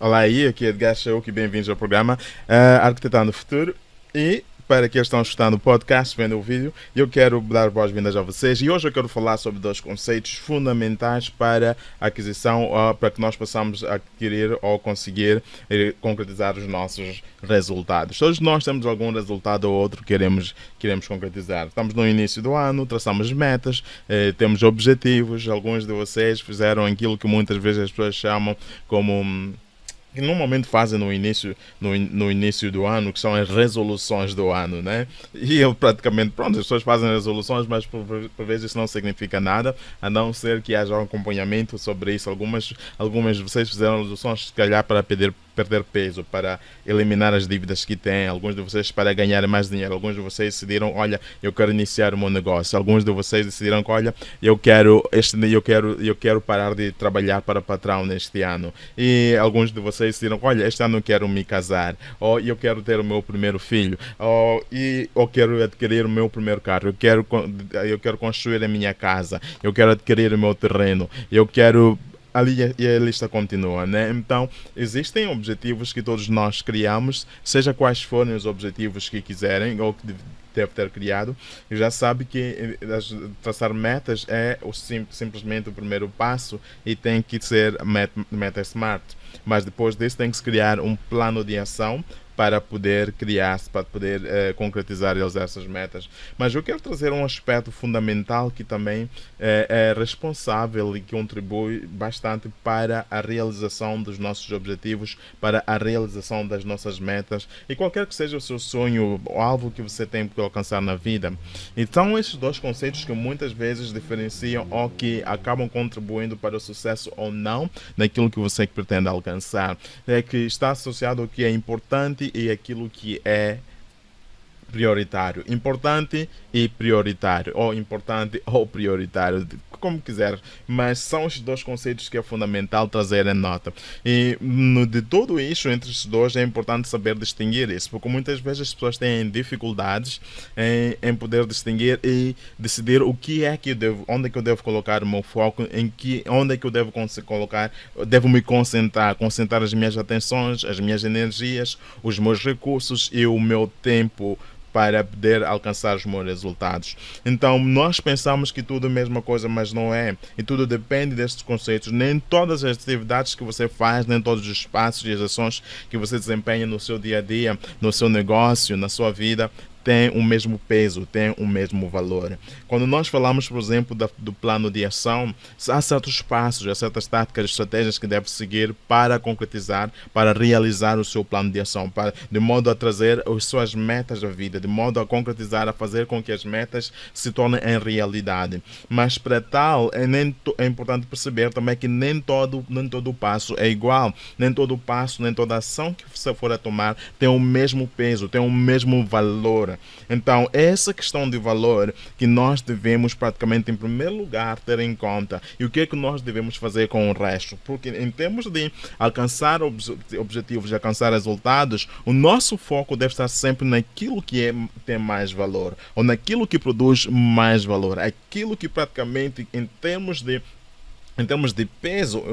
Olá aí, aqui é Edgar Show, bem-vindos ao programa Arquitetando o Futuro. E para aqueles que estão escutando o podcast, vendo o vídeo, eu quero dar boas-vindas a vocês. E hoje eu quero falar sobre dois conceitos fundamentais para a aquisição, para que nós possamos adquirir ou conseguir concretizar os nossos resultados. Todos nós temos algum resultado ou outro que queremos concretizar. Estamos no início do ano, traçamos metas, temos objetivos. Alguns de vocês fizeram aquilo que muitas vezes as pessoas chamam como que normalmente fazem no início do ano, que são as resoluções do ano, né? E eu praticamente, pronto, as pessoas fazem resoluções, mas por vezes isso não significa nada, a não ser que haja um acompanhamento sobre isso. Algumas de vocês fizeram resoluções, se calhar, para perder peso, para eliminar as dívidas que têm, alguns de vocês para ganhar mais dinheiro, alguns de vocês decidiram, olha, eu quero iniciar o meu negócio, alguns de vocês decidiram que, olha, eu quero parar de trabalhar para patrão neste ano, e alguns de vocês decidiram, olha, este ano eu quero me casar, ou eu quero ter o meu primeiro filho, ou eu quero adquirir o meu primeiro carro, eu quero construir a minha casa, eu quero adquirir o meu terreno, eu quero ali e a lista continua, né? Então, existem objetivos que todos nós criamos, seja quais forem os objetivos que quiserem ou que deve ter criado, e já sabe que traçar metas é simplesmente o primeiro passo e tem que ser meta smart. Mas depois disso tem que se criar um plano de ação para poder concretizar essas metas. Mas eu quero trazer um aspecto fundamental que também é responsável e que contribui bastante para a realização dos nossos objetivos, para a realização das nossas metas e qualquer que seja o seu sonho ou algo que você tem que alcançar na vida. Então, esses dois conceitos que muitas vezes diferenciam ou que acabam contribuindo para o sucesso ou não naquilo que você pretende alcançar, é que está associado ao que é importante e aquilo que é prioritário. Importante e prioritário. Ou importante ou prioritário. Como quiser. Mas são os dois conceitos que é fundamental trazer em nota. E de tudo isso, entre os dois, é importante saber distinguir isso. Porque muitas vezes as pessoas têm dificuldades em poder distinguir e decidir o que é que eu devo, onde é que eu devo colocar o meu foco, onde é que eu devo colocar, devo me concentrar as minhas atenções, as minhas energias, os meus recursos e o meu tempo para poder alcançar os meus resultados. Então, nós pensamos que tudo é a mesma coisa, mas não é. E tudo depende destes conceitos. Nem todas as atividades que você faz, nem todos os passos e as ações que você desempenha no seu dia a dia, no seu negócio, na sua vida, tem o mesmo peso, tem o mesmo valor. Quando nós falamos, por exemplo, do plano de ação, há certos passos, há certas táticas, estratégias que deve seguir para concretizar, para realizar o seu plano de ação, de modo a trazer as suas metas à vida, de modo a concretizar, a fazer com que as metas se tornem em realidade. Mas para tal, é importante perceber também que nem todo o passo é igual, nem todo passo, nem toda ação que você for a tomar tem o mesmo peso, tem o mesmo valor. Então, essa questão de valor que nós devemos praticamente em primeiro lugar ter em conta. E o que é que nós devemos fazer com o resto? Porque em termos de alcançar objetivos, de alcançar resultados, o nosso foco deve estar sempre naquilo que tem mais valor, ou naquilo que produz mais valor, aquilo que praticamente em termos de peso,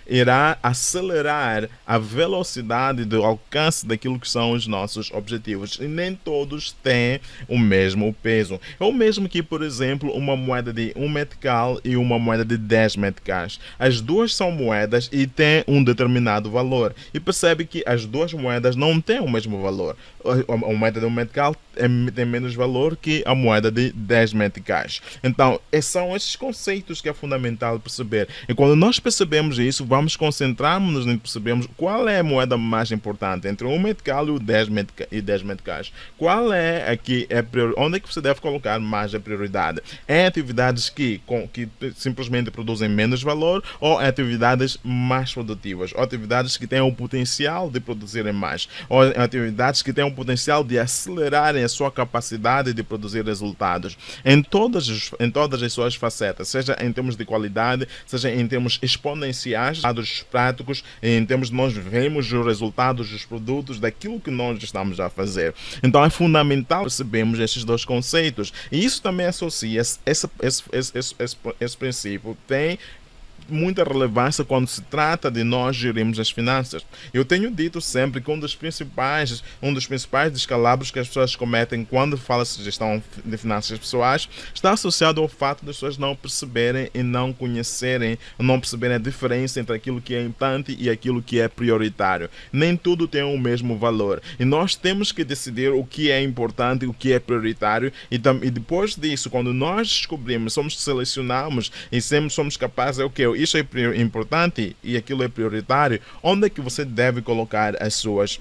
irá acelerar a velocidade do alcance daquilo que são os nossos objetivos. E nem todos têm o mesmo peso. É o mesmo que, por exemplo, uma moeda de 1 metical e uma moeda de 10 meticais. As duas são moedas e têm um determinado valor. E percebe que as duas moedas não têm o mesmo valor. A moeda de 1 metical tem menos valor que a moeda de 10 meticais. Então, são esses conceitos que é fundamental perceber. E quando nós percebemos isso, vamos concentrar-nos em percebermos qual é a moeda mais importante entre o 1 metical e o 10 meticais. Qual é onde é que você deve colocar mais a prioridade? É atividades que simplesmente produzem menos valor ou atividades mais produtivas? Ou atividades que têm o potencial de produzirem mais? Ou atividades que têm o potencial de acelerarem a sua capacidade de produzir resultados em todas as suas facetas, seja em termos de qualidade, seja em termos exponenciais, dados práticos, em termos de nós vemos os resultados dos produtos daquilo que nós estamos a fazer. Então é fundamental percebermos esses dois conceitos e isso também associa esse princípio muita relevância quando se trata de nós gerirmos as finanças. Eu tenho dito sempre que um dos principais descalabros que as pessoas cometem quando fala-se de gestão de finanças pessoais está associado ao fato das pessoas não perceberem e não conhecerem, não perceberem a diferença entre aquilo que é importante e aquilo que é prioritário. Nem tudo tem o mesmo valor. E nós temos que decidir o que é importante e o que é prioritário. E depois disso, quando nós descobrimos, selecionamos e sempre somos capazes, isso é importante e aquilo é prioritário, onde é que você deve colocar as suas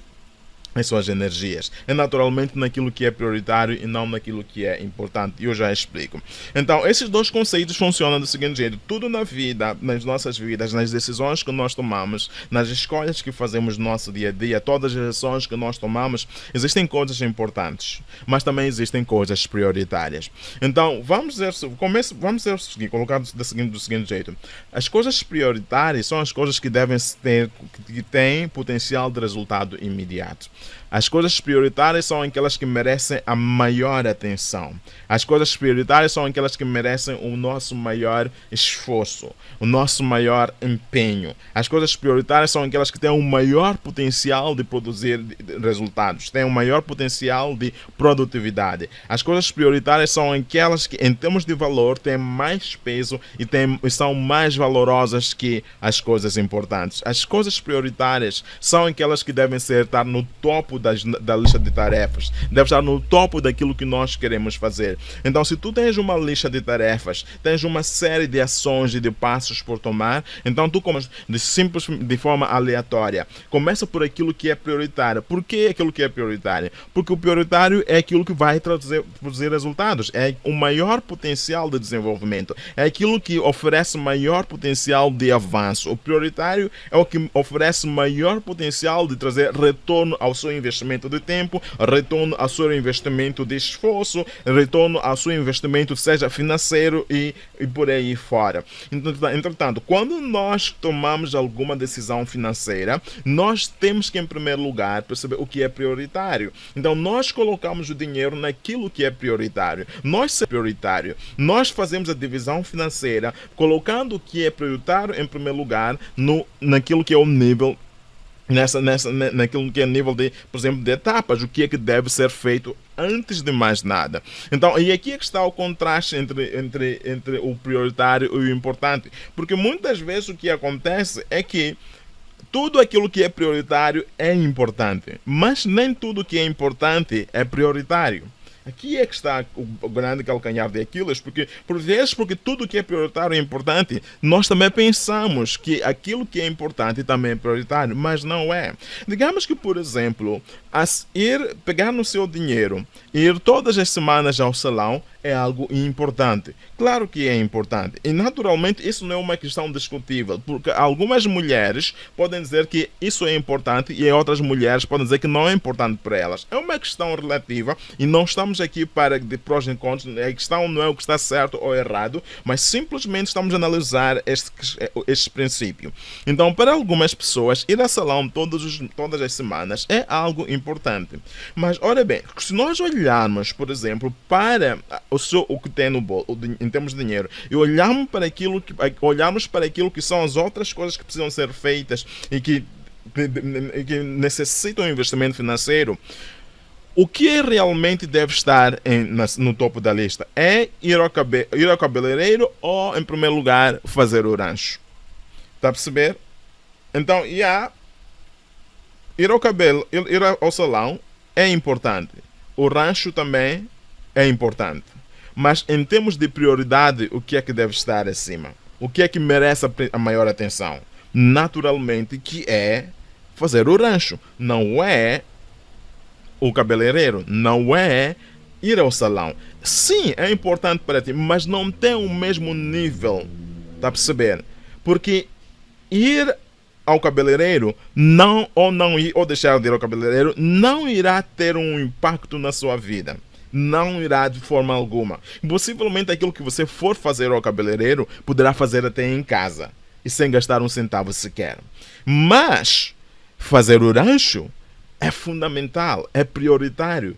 energias? É naturalmente naquilo que é prioritário e não naquilo que é importante. E eu já explico. Então, esses dois conceitos funcionam do seguinte jeito. Tudo na vida, nas nossas vidas, nas decisões que nós tomamos, nas escolhas que fazemos no nosso dia a dia, todas as ações que nós tomamos, existem coisas importantes, mas também existem coisas prioritárias. Então, vamos ver o seguinte, colocado do seguinte jeito. As coisas prioritárias são as coisas que têm potencial de resultado imediato. As coisas prioritárias são aquelas que merecem a maior atenção. As coisas prioritárias são aquelas que merecem o nosso maior esforço, o nosso maior empenho. As coisas prioritárias são aquelas que têm o maior potencial de produzir resultados, têm o maior potencial de produtividade. As coisas prioritárias são aquelas que, em termos de valor, têm mais peso e são mais valorosas que as coisas importantes. As coisas prioritárias são aquelas que devem estar no topo da lista de tarefas, deve estar no topo daquilo que nós queremos fazer. Então, se tu tens uma lista de tarefas, tens uma série de ações e de passos por tomar, então tu começa de forma aleatória. Começa por aquilo que é prioritário. Por que aquilo que é prioritário? Porque o prioritário é aquilo que vai produzir resultados, é o maior potencial de desenvolvimento, é aquilo que oferece maior potencial de avanço. O prioritário é o que oferece maior potencial de trazer retorno ao seu investimento de tempo, retorno ao seu investimento de esforço, retorno ao seu investimento, seja financeiro e por aí fora. Entretanto, quando nós tomamos alguma decisão financeira, nós temos que, em primeiro lugar, perceber o que é prioritário. Então, nós colocamos o dinheiro naquilo que é prioritário. Nós fazemos a divisão financeira colocando o que é prioritário, em primeiro lugar, naquilo que é o nível naquilo que é nível de, por exemplo, de etapas, o que é que deve ser feito antes de mais nada. Então, e aqui é que está o contraste entre o prioritário e o importante, porque muitas vezes o que acontece é que tudo aquilo que é prioritário é importante, mas nem tudo que é importante é prioritário. Aqui é que está o grande calcanhar de Aquiles, porque por vezes, porque tudo que é prioritário é importante, nós também pensamos que aquilo que é importante também é prioritário, mas não é. Digamos que, por exemplo, pegar no seu dinheiro e ir todas as semanas ao salão é algo importante. Claro que é importante. E naturalmente isso não é uma questão discutível, porque algumas mulheres podem dizer que isso é importante e outras mulheres podem dizer que não é importante para elas. É uma questão relativa e não estamos aqui para de prós e contras. A questão não é o que está certo ou errado, mas simplesmente estamos a analisar este princípio. Então, para algumas pessoas, ir ao salão todas as semanas é algo importante. Mas, ora bem, se nós olharmos, por exemplo, para o que tem no bolso, em termos de dinheiro, e olharmos para aquilo que são as outras coisas que precisam ser feitas e que necessitam um investimento financeiro, o que realmente deve estar no topo da lista? É ir ao cabeleireiro ou, em primeiro lugar, fazer o rancho? Está a perceber? Então, ir ao salão é importante. O rancho também é importante. Mas em termos de prioridade, o que é que deve estar acima? O que é que merece a maior atenção? Naturalmente que é fazer o rancho. Não é o cabeleireiro. Não é ir ao salão. Sim, é importante para ti, mas não tem o mesmo nível. Está a perceber? Porque ir ao cabeleireiro ou deixar de ir ao cabeleireiro não irá ter um impacto na sua vida. Não irá de forma alguma. Possivelmente aquilo que você for fazer ao cabeleireiro poderá fazer até em casa e sem gastar um centavo sequer. Mas fazer o rancho é fundamental, é prioritário.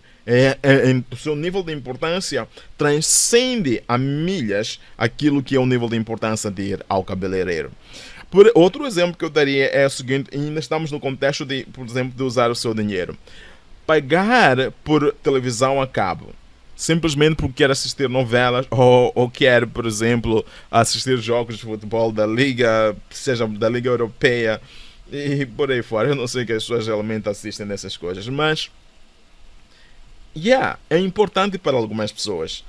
O seu nível de importância transcende a milhas aquilo que é o nível de importância de ir ao cabeleireiro. Outro exemplo que eu daria é o seguinte, ainda estamos no contexto de, por exemplo, de usar o seu dinheiro. Pagar por televisão a cabo, simplesmente porque quer assistir novelas ou quer, por exemplo, assistir jogos de futebol da Liga, seja da Liga Europeia e por aí fora. Eu não sei que as pessoas realmente assistem nessas coisas, mas é importante para algumas pessoas.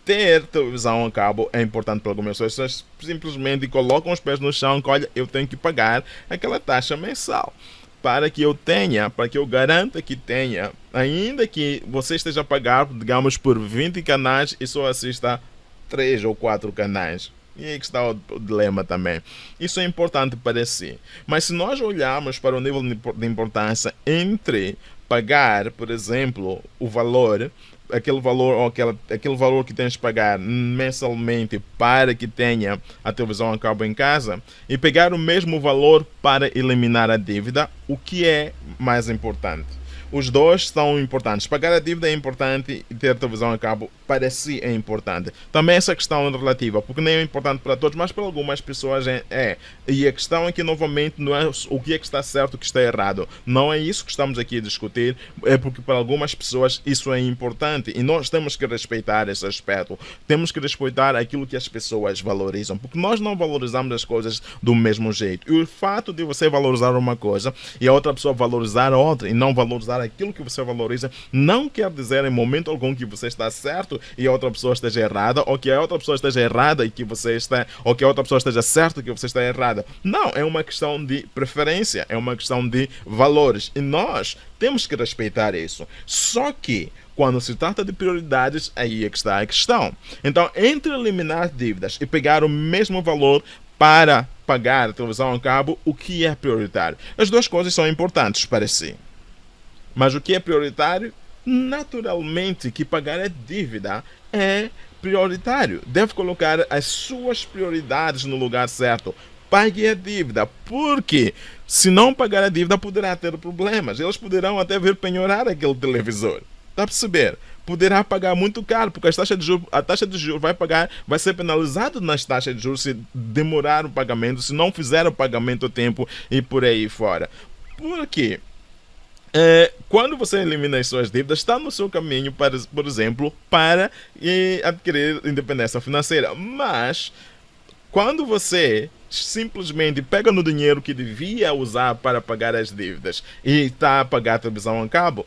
Ter televisão a cabo é importante para algumas pessoas. Simplesmente colocam os pés no chão e olha, eu tenho que pagar aquela taxa mensal para que eu garanta que tenha, ainda que você esteja a pagar, digamos, por 20 canais e só assista 3 ou 4 canais. E aí que está o dilema também. Isso é importante para si. Mas se nós olharmos para o nível de importância entre pagar, por exemplo, o valor, aquele valor que tens de pagar mensalmente para que tenha a televisão a cabo em casa, e pegar o mesmo valor para eliminar a dívida, o que é mais importante? Os dois são importantes. Pagar a dívida é importante e ter a televisão a cabo para si é importante. Também essa questão é relativa, porque nem é importante para todos, mas para algumas pessoas é. E a questão aqui novamente não é o que é que está certo e o que está errado. Não é isso que estamos aqui a discutir, é porque para algumas pessoas isso é importante e nós temos que respeitar esse aspecto. Temos que respeitar aquilo que as pessoas valorizam, porque nós não valorizamos as coisas do mesmo jeito. E o fato de você valorizar uma coisa e a outra pessoa valorizar a outra e não valorizar aquilo que você valoriza, não quer dizer em momento algum que você está certo e a outra pessoa esteja errada, ou que a outra pessoa esteja errada e que você está, ou que a outra pessoa esteja certa e que você está errada. Não, é uma questão de preferência, é uma questão de valores e nós temos que respeitar isso. Só que quando se trata de prioridades, aí é que está a questão. Então, entre eliminar dívidas e pegar o mesmo valor para pagar a televisão a cabo, o que é prioritário? As duas coisas são importantes para si. Mas o que é prioritário? Naturalmente que pagar a dívida é prioritário. Deve colocar as suas prioridades no lugar certo. Pague a dívida, porque se não pagar a dívida poderá ter problemas. Eles poderão até vir penhorar aquele televisor. Está a perceber? Poderá pagar muito caro, porque a taxa de juros vai ser penalizado nas taxas de juros se demorar o pagamento, se não fizer o pagamento a tempo e por aí fora. Por quê? Quando você elimina as suas dívidas, está no seu caminho, por exemplo, para adquirir independência financeira. Mas, quando você simplesmente pega no dinheiro que devia usar para pagar as dívidas e está a pagar a televisão a cabo,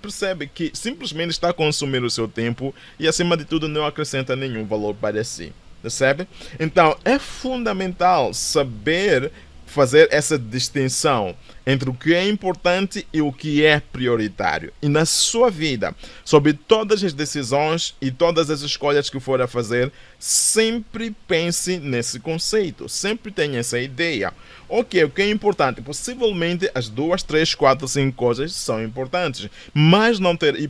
percebe que simplesmente está a consumir o seu tempo e, acima de tudo, não acrescenta nenhum valor para si. Percebe? Então, é fundamental saber fazer essa distinção entre o que é importante e o que é prioritário. E na sua vida, sobre todas as decisões e todas as escolhas que for a fazer, sempre pense nesse conceito, sempre tenha essa ideia. Ok, o que é importante? Possivelmente as 2, 3, 4, 5 coisas são importantes, mas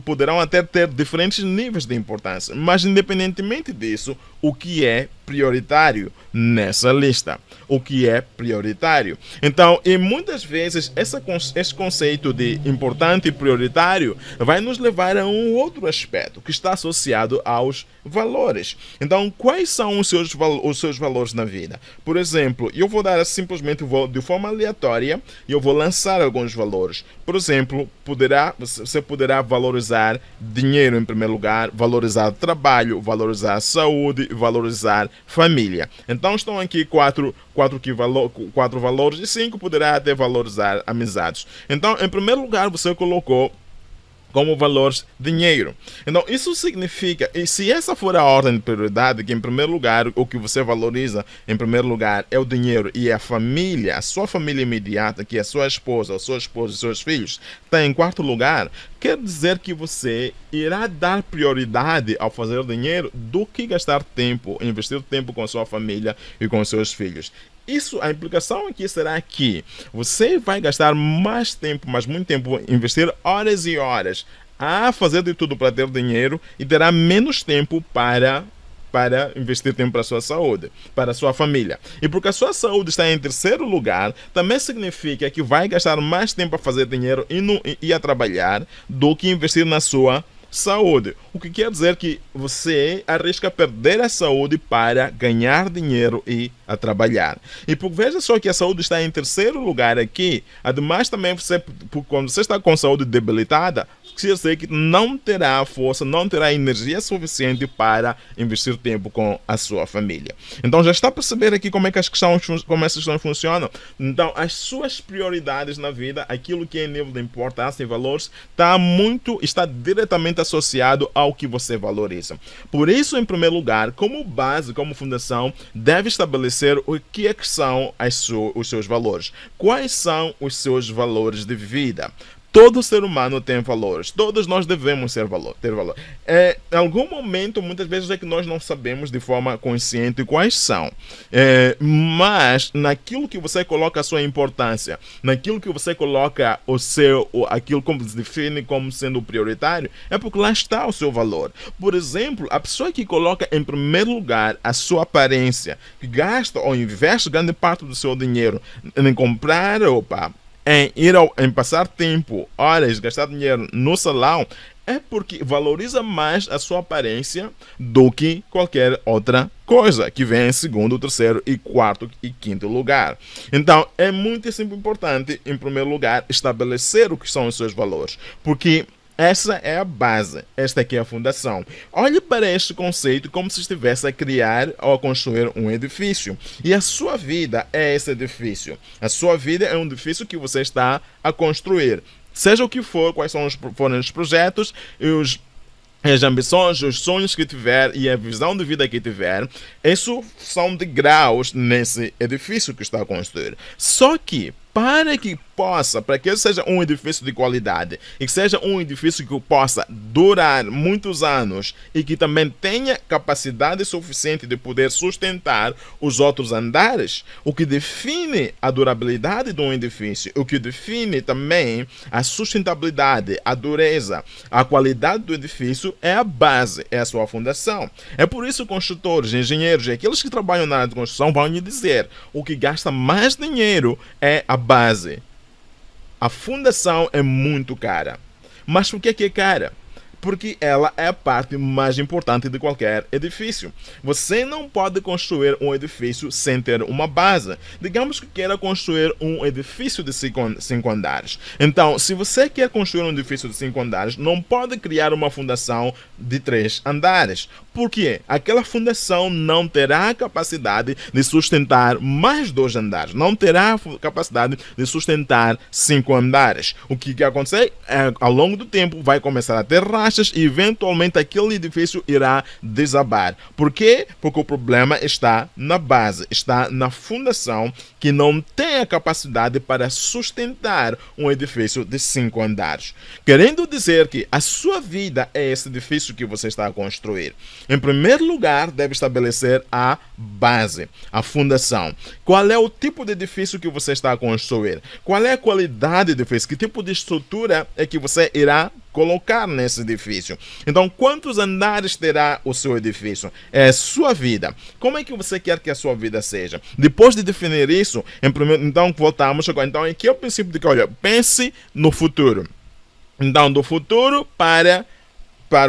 poderão até ter diferentes níveis de importância. Mas independentemente disso, o que é prioritário nessa lista? O que é prioritário? Então, e muitas vezes esse conceito de importante e prioritário vai nos levar a um outro aspecto que está associado aos valores. Então, quais são os seus valores na vida? Por exemplo, eu vou dar simplesmente de forma aleatória e eu vou lançar alguns valores. Por exemplo, você poderá valorizar dinheiro em primeiro lugar, valorizar trabalho, valorizar saúde, valorizar família. Então estão aqui quatro valores e 5 poderá até valorizar amizades. Então, em primeiro lugar, você colocou como valores dinheiro. Então, isso significa, e se essa for a ordem de prioridade, que em primeiro lugar, o que você valoriza em primeiro lugar é o dinheiro e a família, a sua família imediata, que é a sua esposa, o seu esposo e seus filhos, está em quarto lugar, quer dizer que você irá dar prioridade ao fazer dinheiro do que gastar tempo, investir tempo com a sua família e com os seus filhos. A implicação aqui será que você vai gastar mais tempo, mas muito tempo, investir horas e horas a fazer de tudo para ter dinheiro e terá menos tempo para para investir tempo para a sua saúde, para a sua família. E porque a sua saúde está em terceiro lugar, também significa que vai gastar mais tempo a fazer dinheiro e a trabalhar do que investir na sua saúde. O que quer dizer que você arrisca perder a saúde para ganhar dinheiro e a trabalhar. E veja só que a saúde está em terceiro lugar aqui. Ademais, também quando você está com saúde debilitada, quer dizer que não terá força, não terá energia suficiente para investir tempo com a sua família. Então já está a perceber aqui como essas questões funcionam? Então as suas prioridades na vida, aquilo que é nível de importância e valores, está diretamente associado ao que você valoriza. Por isso, em primeiro lugar, como base, como fundação, deve estabelecer o que são os seus valores. Quais são os seus valores de vida? Todo ser humano tem valores. Todos nós devemos ter valor. Em algum momento, muitas vezes é que nós não sabemos de forma consciente quais são. Mas naquilo que você coloca a sua importância, naquilo que você coloca aquilo como se define como sendo prioritário, é porque lá está o seu valor. Por exemplo, a pessoa que coloca em primeiro lugar a sua aparência, que gasta ou investe grande parte do seu dinheiro em comprar roupa, em passar tempo, horas, gastar dinheiro no salão, é porque valoriza mais a sua aparência do que qualquer outra coisa, que vem em segundo, terceiro, e quarto e quinto lugar. Então, é muitíssimo importante, em primeiro lugar, estabelecer o que são os seus valores, porque essa é a base, esta aqui é a fundação. Olhe para este conceito como se estivesse a criar ou a construir um edifício. E a sua vida é esse edifício. A sua vida é um edifício que você está a construir. Seja o que for, quais forem os projetos e as ambições, os sonhos que tiver e a visão de vida que tiver, isso são degraus nesse edifício que está a construir. Só que, para que ele seja um edifício de qualidade e que seja um edifício que possa durar muitos anos e que também tenha capacidade suficiente de poder sustentar os outros andares, o que define a durabilidade de um edifício, o que define também a sustentabilidade, a dureza, a qualidade do edifício é a base, é a sua fundação. É por isso que construtores, engenheiros e aqueles que trabalham na área de construção vão lhe dizer: o que gasta mais dinheiro é a base. A fundação é muito cara. Mas por que é cara? Porque ela é a parte mais importante de qualquer edifício. Você não pode construir um edifício sem ter uma base. Digamos que queira construir um edifício de 5 andares. Então, se você quer construir um edifício de 5 andares, não pode criar uma fundação de 3 andares. Por quê? Aquela fundação não terá a capacidade de sustentar mais 2 andares. Não terá a capacidade de sustentar 5 andares. O que acontecer é, ao longo do tempo, vai começar a ter rachas e eventualmente aquele edifício irá desabar. Por quê? Porque o problema está na base, está na fundação, que não tem a capacidade para sustentar um edifício de 5 andares. Querendo dizer que a sua vida é esse edifício que você está a construir. Em primeiro lugar, deve estabelecer a base, a fundação. Qual é o tipo de edifício que você está a construir? Qual é a qualidade do edifício? Que tipo de estrutura é que você irá colocar nesse edifício? Então, quantos andares terá o seu edifício? É a sua vida. Como é que você quer que a sua vida seja? Depois de definir isso, então voltamos agora. Então, aqui é o princípio de que, olha, pense no futuro. Então, do futuro para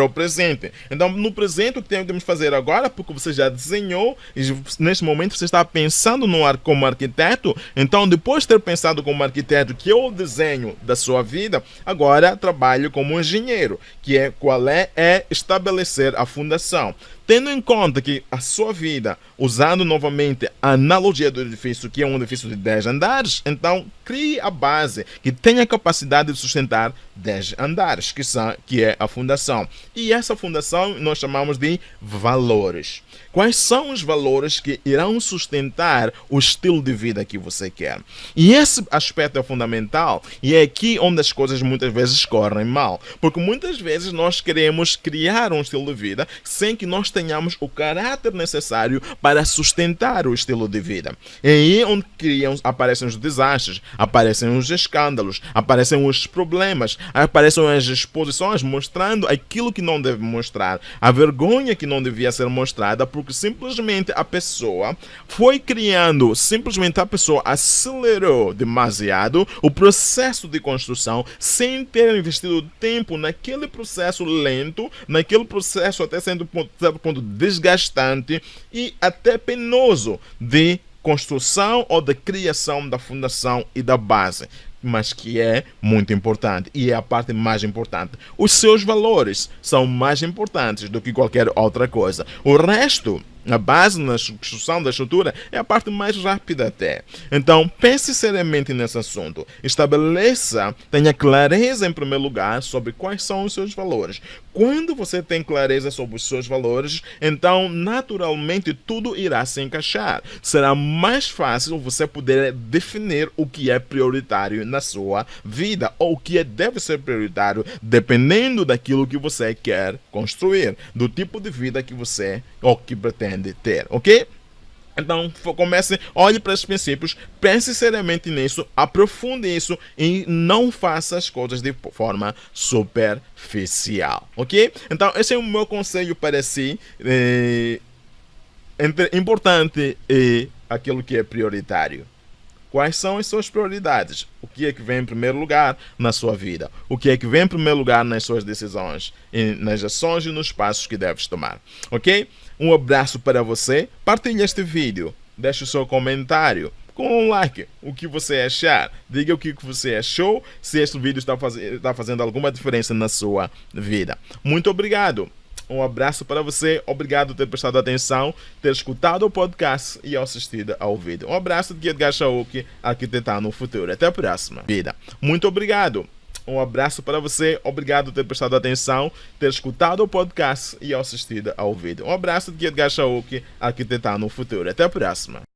o presente. Então, no presente, o que temos que fazer agora, porque você já desenhou, e neste momento você está pensando como arquiteto, então, depois de ter pensado como arquiteto, que é o desenho da sua vida, agora trabalhe como engenheiro, que é estabelecer a fundação. Tendo em conta que a sua vida, usando novamente a analogia do edifício, que é um edifício de 10 andares, então crie a base que tenha a capacidade de sustentar 10 andares, que é a fundação. E essa fundação nós chamamos de valores. Quais são os valores que irão sustentar o estilo de vida que você quer? E esse aspecto é fundamental, e é aqui onde as coisas muitas vezes correm mal. Porque muitas vezes nós queremos criar um estilo de vida sem que nós tenhamos o caráter necessário para sustentar o estilo de vida. É aí onde aparecem os desastres, aparecem os escândalos, aparecem os problemas, aparecem as exposições mostrando aquilo que não deve mostrar, a vergonha que não devia ser mostrada, porque simplesmente a pessoa foi criando, simplesmente a pessoa acelerou demasiado o processo de construção sem ter investido tempo naquele processo lento, naquele processo até sendo certo ponto desgastante e até penoso de construção ou de criação da fundação e da base, mas que é muito importante e é a parte mais importante. Os seus valores são mais importantes do que qualquer outra coisa. O resto, a base na construção da estrutura, é a parte mais rápida até. Então, pense seriamente nesse assunto. Estabeleça, tenha clareza em primeiro lugar sobre quais são os seus valores. Quando você tem clareza sobre os seus valores, então naturalmente tudo irá se encaixar. Será mais fácil você poder definir o que é prioritário na sua vida ou o que deve ser prioritário dependendo daquilo que você quer construir, do tipo de vida que você ou que pretende ter, ok? Então, comece, olhe para esses princípios, pense seriamente nisso, aprofunde isso e não faça as coisas de forma superficial, ok? Então, esse é o meu conselho para si, entre importante e aquilo que é prioritário. Quais são as suas prioridades? O que é que vem em primeiro lugar na sua vida? O que é que vem em primeiro lugar nas suas decisões, nas ações e nos passos que deves tomar? Ok? Um abraço para você. Partilhe este vídeo. Deixe o seu comentário com um like. O que você achar? Diga o que você achou. Se este vídeo está fazendo alguma diferença na sua vida. Muito obrigado. Um abraço para você, obrigado por ter prestado atenção, ter escutado o podcast e assistido ao vídeo. Um abraço de Edgar Shauk, arquitetando o futuro. Até a próxima vida. Muito obrigado. Um abraço para você, obrigado por ter prestado atenção, ter escutado o podcast e assistido ao vídeo. Um abraço de Edgar Shauk, arquitetando o futuro. Até a próxima.